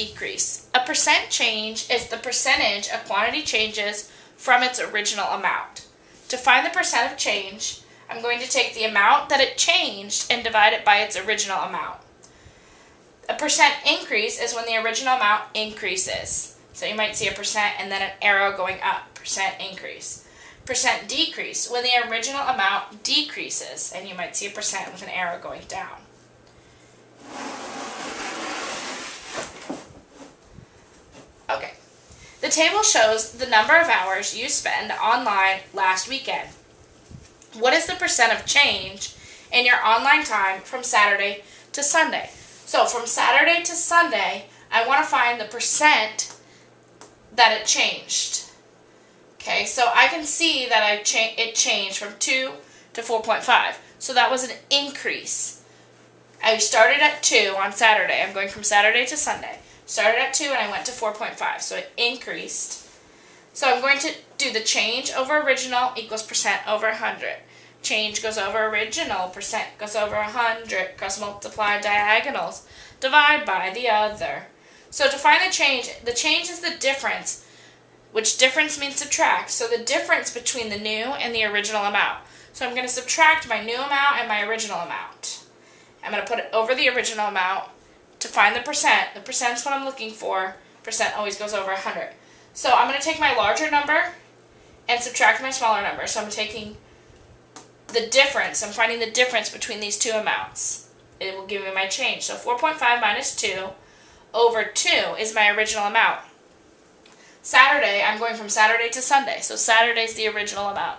decrease. A percent change is the percentage a quantity changes from its original amount. To find the percent of change, I'm going to take the amount that it changed and divide it by its original amount. A percent increase is when the original amount increases. So you might see a percent and then an arrow going up, percent increase. Percent decrease, when the original amount decreases, and you might see a percent with an arrow going down. Okay, the table shows the number of hours you spent online last weekend. What is the percent of change in your online time from Saturday to Sunday? So from Saturday to Sunday, I want to find the percent that it changed. Okay, so I can see that it changed from 2 to 4.5. So that was an increase. I started at 2 on Saturday. I'm going from Saturday to Sunday. Started at 2 and I went to 4.5. So it increased. So I'm going to do the change over original equals percent over 100. Change goes over original, percent goes over 100. Cross multiply diagonals. Divide by the other. So to find the change is the difference, which difference means subtract. So the difference between the new and the original amount. So I'm going to subtract my new amount and my original amount. I'm going to put it over the original amount to find the percent. The percent is what I'm looking for. Percent always goes over 100. So I'm going to take my larger number and subtract my smaller number. So I'm taking the difference. I'm finding the difference between these two amounts. It will give me my change. So 4.5 minus 2 over 2 is my original amount. Saturday, I'm going from Saturday to Sunday. So Saturday is the original amount.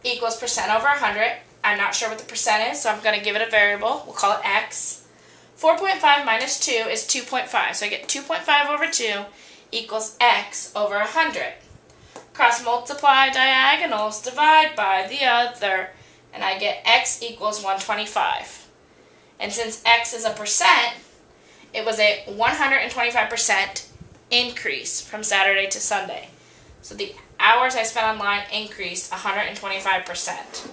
Equals percent over 100. I'm not sure what the percent is, so I'm going to give it a variable. We'll call it x. 4.5 minus 2 is 2.5. So I get 2.5 over 2 equals x over 100. Cross multiply diagonals, divide by the other, and I get x equals 125. And since x is a percent, it was a 125% increase from Saturday to Sunday. So the hours I spent online increased 125%.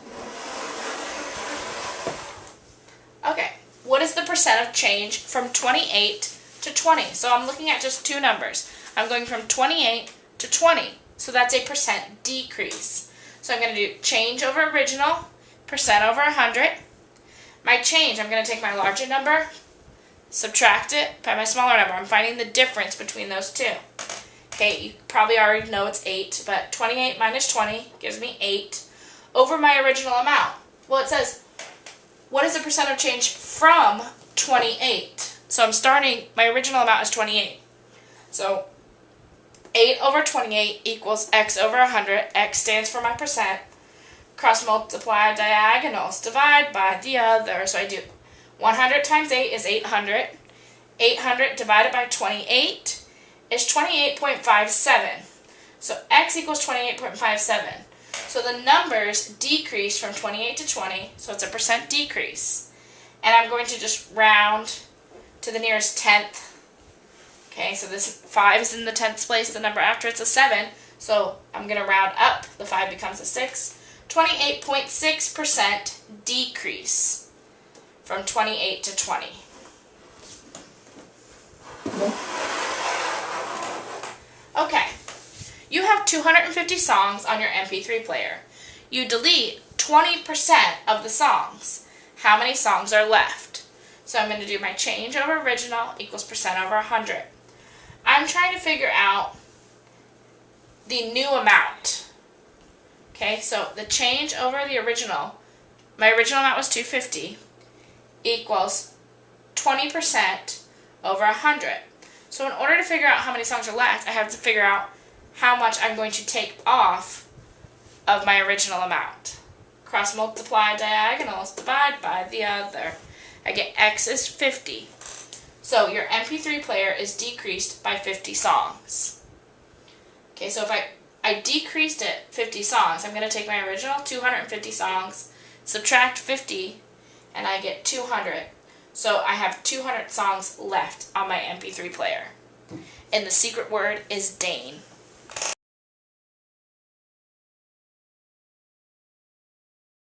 Okay, what is the percent of change from 28 to 20? So I'm looking at just two numbers. I'm going from 28 to 20. So that's a percent decrease. So I'm going to do change over original, percent over 100. My change, I'm going to take my larger number, subtract it by my smaller number. I'm finding the difference between those two. Okay, you probably already know it's 8, but 28 minus 20 gives me 8 over my original amount. Well, it says, what is the percent of change from 28? So I'm starting, my original amount is 28. So 8 over 28 equals x over 100. X stands for my percent. Cross multiply diagonals, divide by the other. So I do 100 times 8 is 800. 800 divided by 28 is 28.57. So x equals 28.57. So the numbers decrease from 28 to 20, so it's a percent decrease. And I'm going to just round to the nearest tenth. Okay, so this 5 is in the tenth place. The number after it's a 7, so I'm going to round up. The 5 becomes a 6. 28.6% decrease from 28 to 20. Okay, you have 250 songs on your MP3 player. You delete 20% of the songs. How many songs are left? So I'm going to do my change over original equals percent over 100. I'm trying to figure out the new amount. Okay, so the change over the original, my original amount was 250, equals 20% over 100. So in order to figure out how many songs are left, I have to figure out how much I'm going to take off of my original amount. Cross multiply diagonals, divide by the other. I get x is 50. So your MP3 player is decreased by 50 songs. Okay, so if I decreased it 50 songs, I'm going to take my original 250 songs, subtract 50, and I get 200. So I have 200 songs left on my MP3 player. And the secret word is Dane.